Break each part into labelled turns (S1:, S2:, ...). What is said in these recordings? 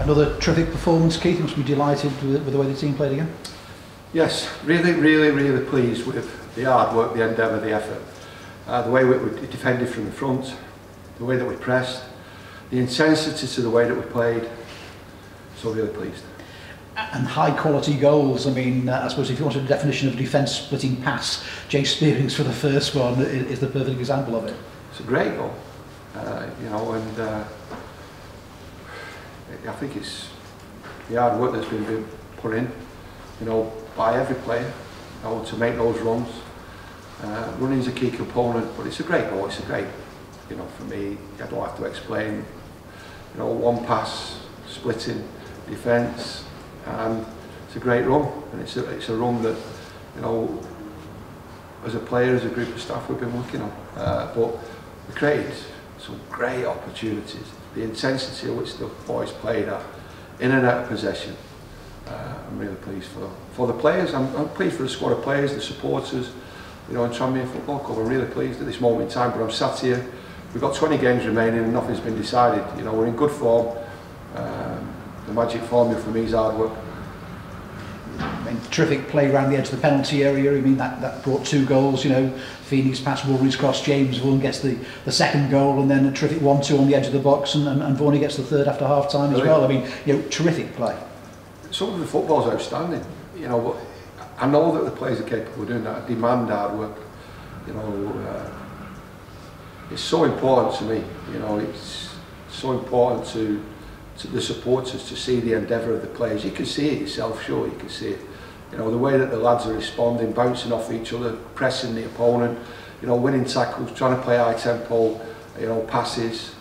S1: Another terrific performance, Keith. You must be delighted with the way the team played again.
S2: Yes, really pleased with the hard work, the endeavour, the effort. The way we defended from the front, the way that we pressed, the intensity to the way that we played. So really pleased.
S1: And high quality goals. I mean, I suppose if you wanted a definition of a defence splitting pass, Jay Spearing's for the first one is the perfect example of it.
S2: It's a great goal, you know, and I think it's the hard work that's been put in, you know, by every player, you know, to make those runs. Running is a key component, but it's a great goal. It's a great, you know, for me, I don't have to explain, you know, one pass, splitting defence, and it's a great run, and it's a run that, you know, as a player, as a group of staff, we've been working on. But we created some great opportunities. The intensity at which the boys played at, in and out of possession. I'm really pleased for the players. I'm pleased for the squad of players, the supporters, you know, in Tranmere Football Club. I'm really pleased at this moment in time, but I'm sat here. We've got 20 games remaining and nothing's been decided. You know, we're in good form. The magic formula for me is hard work.
S1: I mean, terrific play around the edge of the penalty area. I mean, that brought 2 goals. You know, Feeney's pass, Wolverines cross, James Vaughan gets the second goal, and then a terrific 1-2 on the edge of the box, and Vaughan gets the third after half time as well. I mean, you know, terrific play. Some
S2: of the football's outstanding, you know, but I know that the players are capable of doing that. Demand hard work, you know. It's so important to me, you know. It's so important to the supporters to see the endeavour of the players. You can see it yourself, sure, you can see it. You know, the way that the lads are responding, bouncing off each other, pressing the opponent, you know, winning tackles, trying to play high tempo, you know, passes,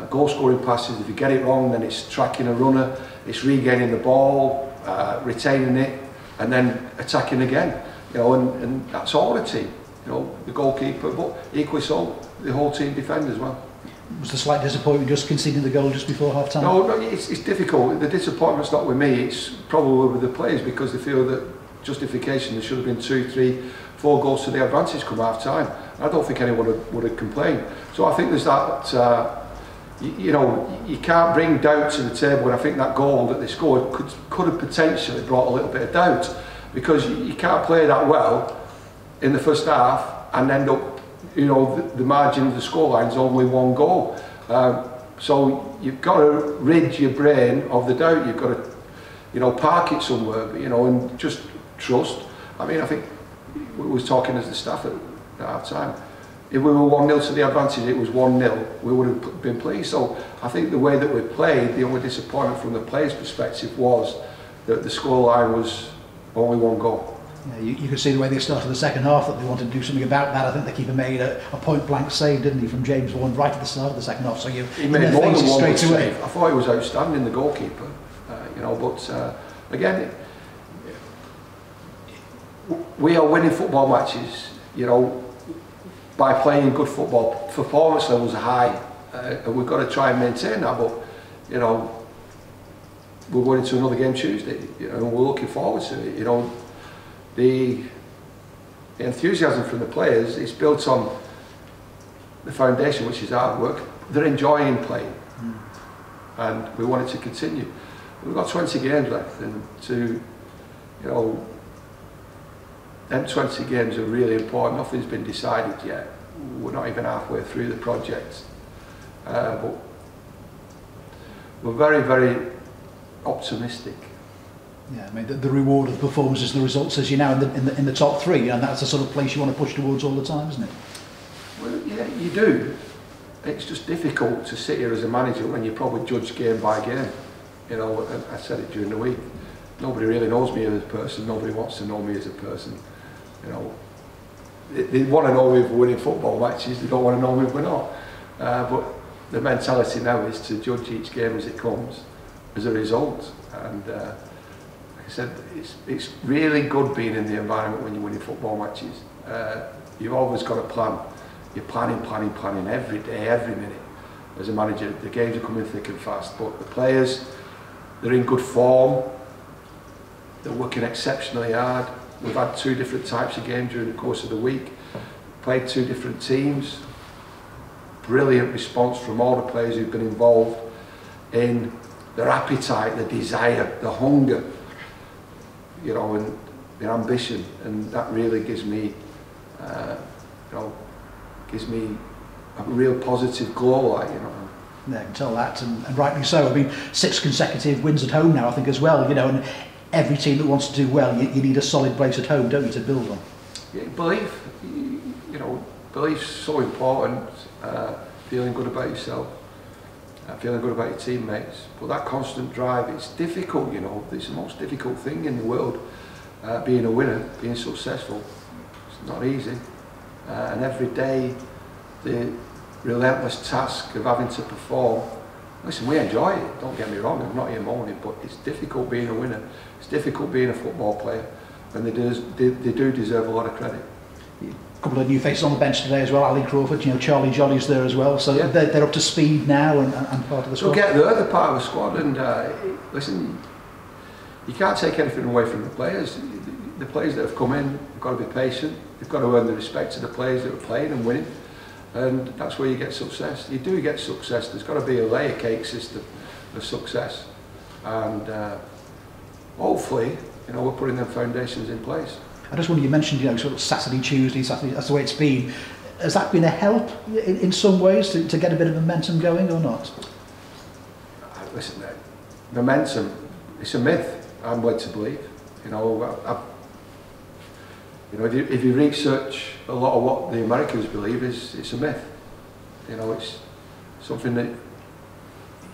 S2: goal scoring passes. If you get it wrong, then it's tracking a runner, it's regaining the ball, retaining it, and then attacking again. You know, and that's all the team. You know, the goalkeeper, but equally so, the whole team defend as well.
S1: Was the slight disappointment just conceding the goal just before half time?
S2: No, it's difficult. The disappointment's not with me, it's probably with the players, because they feel that justification, there should have been 2, 3, 4 goals to the advantage come half time. I don't think anyone would have complained. So I think there's that, you know, you can't bring doubt to the table, and I think that goal that they scored could have potentially brought a little bit of doubt, because you can't play that well in the first half and end up, you know, the margin of the scoreline is only 1 goal. So you've got to rid your brain of the doubt. You've got to, you know, park it somewhere, you know, and just trust. I mean, I think we was talking as the staff at half time. If we were 1-0 to the advantage, it was 1-0, we would have been pleased. So I think the way that we played, the only disappointment from the players' perspective was that the scoreline was only 1 goal.
S1: Yeah, you could see the way they started the second half, that they wanted to do something about that. I think the keeper made a point-blank save, didn't he, from James Vaughan right at the start of the second half. So he
S2: made more than one
S1: straight away.
S2: I thought he was outstanding, the goalkeeper. You know, but again, we are winning football matches, you know, by playing good football. Performance levels are high, and we've got to try and maintain that. But you know, we're going into another game Tuesday, you know, and we're looking forward to it. You know. The enthusiasm from the players is built on the foundation, which is hard work. They're enjoying playing, and we want it to continue. We've got 20 games left, and you know, them 20 games are really important. Nothing's been decided yet. We're not even halfway through the project, but we're very optimistic.
S1: Yeah, I mean, the reward of the performances and the results is you're now in the top 3, and that's the sort of place you want to push towards all the time, isn't it?
S2: Well, yeah, you do. It's just difficult to sit here as a manager when you probably judge game by game. You know, I said it during the week. Nobody really knows me as a person. Nobody wants to know me as a person. You know, they want to know me if we're winning football matches. They don't want to know me if we're not. But the mentality now is to judge each game as it comes, as a result. And I said, it's really good being in the environment when you're winning football matches. You've always got a plan. You're planning every day, every minute. As a manager, the games are coming thick and fast, but the players, they're in good form. They're working exceptionally hard. We've had 2 different types of games during the course of the week. Played 2 different teams. Brilliant response from all the players who've been involved in their appetite, their desire, the hunger, you know, and their ambition, and that really gives me, you know, gives me a real positive glow, like, you know.
S1: Yeah, I can tell that, and rightly so. I mean, 6 consecutive wins at home now, I think, as well, you know, and every team that wants to do well, you need a solid base at home, don't you, to build on?
S2: Yeah, belief, you know, belief's so important, feeling good about yourself, feeling good about your teammates, but that constant drive, it's difficult, you know, it's the most difficult thing in the world, being a winner, being successful. It's not easy, and every day the relentless task of having to perform. Listen, we enjoy it, don't get me wrong, I'm not here moaning, but it's difficult being a winner, it's difficult being a football player, and they do deserve a lot of credit.
S1: A couple of new faces on the bench today as well, Ali Crawford, you know, Charlie Jolly's there as well, so yeah, they're up to speed now and part of the squad.
S2: They'll get there, they're part of the squad, and listen, you can't take anything away from the players. The players that have come in have got to be patient, they've got to earn the respect of the players that are playing and winning, and that's where you get success. You do get success, there's got to be a layer cake system of success, and hopefully, you know, we're putting them foundations in place.
S1: I just wonder, you mentioned, you know, sort of Saturday, Tuesday, that's the way it's been. Has that been a help in some ways to get a bit of momentum going or not?
S2: Listen, momentum, it's a myth, I'm led to believe. You know, you know, if you research a lot of what the Americans believe, it's a myth. You know, it's something that,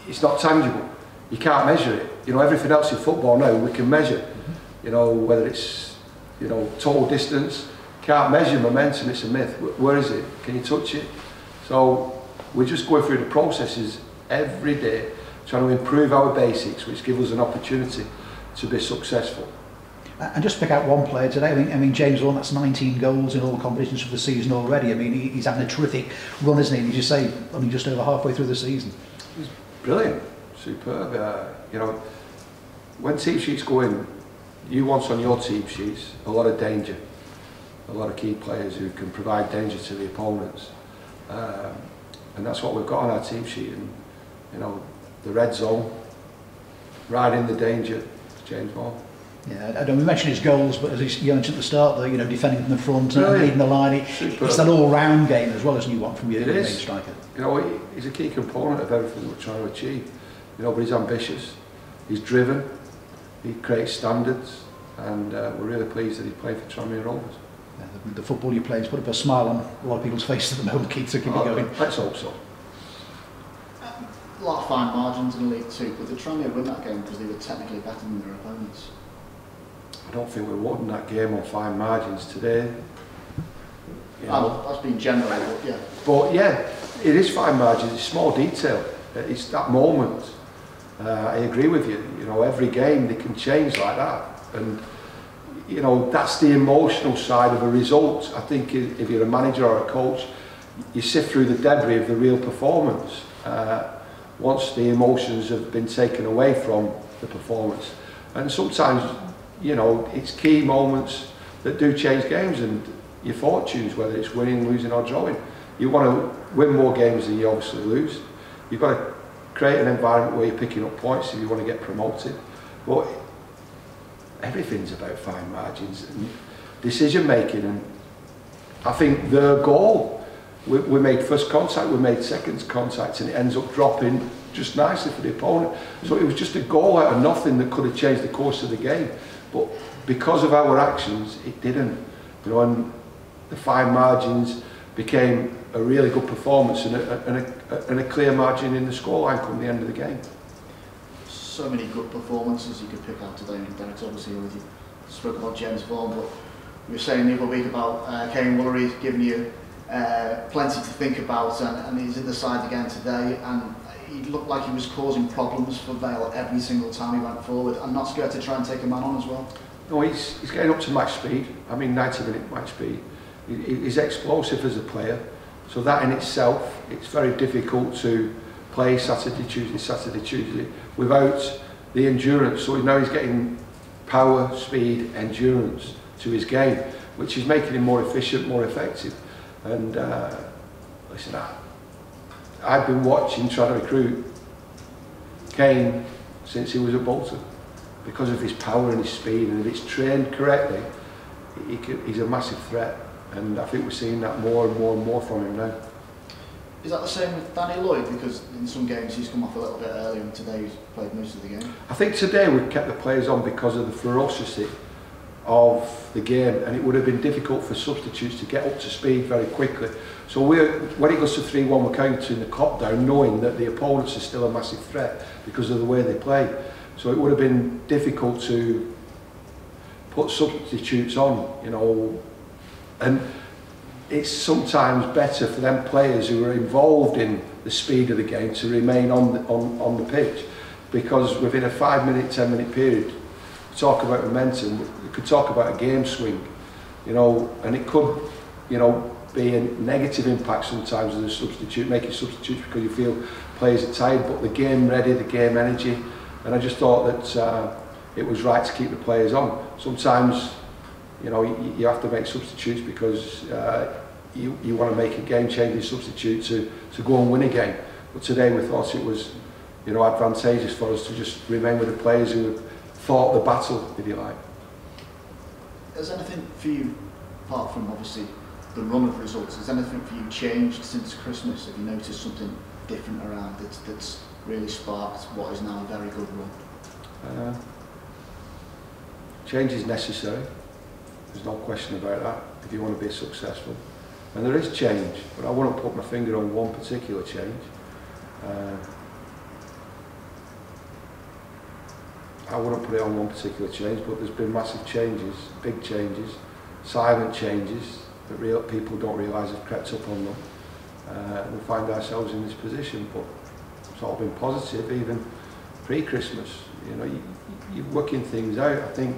S2: it's not tangible. You can't measure it. You know, everything else in football now we can measure. You know, whether it's, you know, total distance, can't measure momentum, it's a myth. Where is it? Can you touch it? So we're just going through the processes every day, trying to improve our basics, which give us an opportunity to be successful.
S1: And just pick out one player today, I mean James Vaughan, that's 19 goals in all competitions for the season already. I mean, he's having a terrific run, isn't he? As you say, only just over halfway through the season.
S2: He's brilliant, superb. You know, when team sheets go in, you want on your team sheets a lot of danger, a lot of key players who can provide danger to the opponents, and that's what we've got on our team sheet. And you know, the red zone, right in the danger, James Vaughan.
S1: Yeah, I don't mention his goals, but as you mentioned at the start, there, you know, defending from the front and leading the line, it's that all-round game as well as you want from your main striker.
S2: You know, he's a key component of everything we're trying to achieve. You know, but he's ambitious, he's driven, he creates standards, and we're really pleased that he's playing for Tranmere Rovers.
S1: Yeah, the football you play has put up a smile on a lot of people's faces at the moment, Keith, so keep it going.
S2: Let's hope so.
S3: A lot of fine margins in League Two, but did Tranmere win that game because they were technically better than their opponents?
S2: I don't think we won that game on fine margins today. You know.
S3: That's been general, but yeah.
S2: But yeah, it is fine margins, it's small detail. It's that moment. I agree with you. You know, every game they can change like that. And, you know, that's the emotional side of a result. I think if you're a manager or a coach, you sift through the debris of the real performance once the emotions have been taken away from the performance. And sometimes, you know, it's key moments that do change games and your fortunes, whether it's winning, losing or drawing. You want to win more games than you obviously lose. You've got to create an environment where you're picking up points if you want to get promoted. But everything's about fine margins and decision making, and I think the goal, we made first contact, we made second contact, and it ends up dropping just nicely for the opponent. So it was just a goal out of nothing that could have changed the course of the game. But because of our actions, it didn't. You know, and the fine margins became a really good performance and a clear margin in the scoreline come the end of the game.
S3: So many good performances you could pick out today, and Derek obviously already spoke about James Vaughan, but we were saying the other week about Kane Woolery giving you plenty to think about, and he's in the side again today, and he looked like he was causing problems for Vale every single time he went forward, and not scared to try and take a man on as well.
S2: No, he's getting up to match speed. I mean, 90-minute match speed. He's explosive as a player, so that in itself, it's very difficult to play Saturday, Tuesday without the endurance. So now he's getting power, speed, endurance to his game, which is making him more efficient, more effective. And listen, I've been watching, trying to recruit Kane since he was at Bolton, because of his power and his speed, and if it's trained correctly, he's a massive threat, and I think we're seeing that more and more and more from him now.
S3: Is that the same with Danny Lloyd? Because in some games he's come off a little bit earlier, and today he's played most of the game.
S2: I think today we've kept the players on because of the ferocity of the game, and it would have been difficult for substitutes to get up to speed very quickly. So when it goes to 3-1, we're countering the clock down, knowing that the opponents are still a massive threat because of the way they play. So it would have been difficult to put substitutes on, you know, and it's sometimes better for them players who are involved in the speed of the game to remain on the pitch, because within a 5-minute, 10-minute period, talk about momentum, you could talk about a game swing, you know, and it could, you know, be a negative impact sometimes as a substitute, making substitutes because you feel players are tired, but the game ready, the game energy, and I just thought that it was right to keep the players on. Sometimes, you know, you have to make substitutes because you want to make a game-changing substitute to go and win a game. But today we thought it was, you know, advantageous for us to just remain with the players who fought the battle, if you like.
S3: Has anything for you, apart from obviously the run of results, has anything for you changed since Christmas? Have you noticed something different around that's really sparked what is now a very good run?
S2: Change is necessary. There's no question about that if you want to be successful. And there is change, but I wouldn't put my finger on one particular change. I wouldn't put it on one particular change, but there's been massive changes, big changes, silent changes that people don't realise have crept up on them. And we find ourselves in this position, but it's all been positive, even pre-Christmas. You know, you're working things out. I think,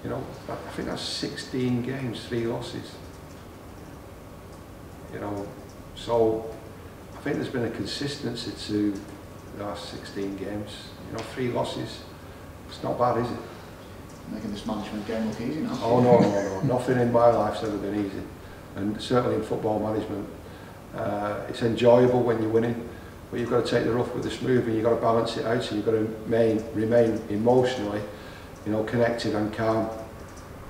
S2: you know, I think that's 16 games, 3 losses. You know, so I think there's been a consistency to the last 16 games. You know, 3 losses. It's not bad, is it?
S3: Making this management game look easy now.
S2: Oh no. Nothing in my life's ever been easy. And certainly in football management, it's enjoyable when you're winning, but you've got to take the rough with the smooth, and you've got to balance it out, so you've got to remain emotionally, you know, connected and calm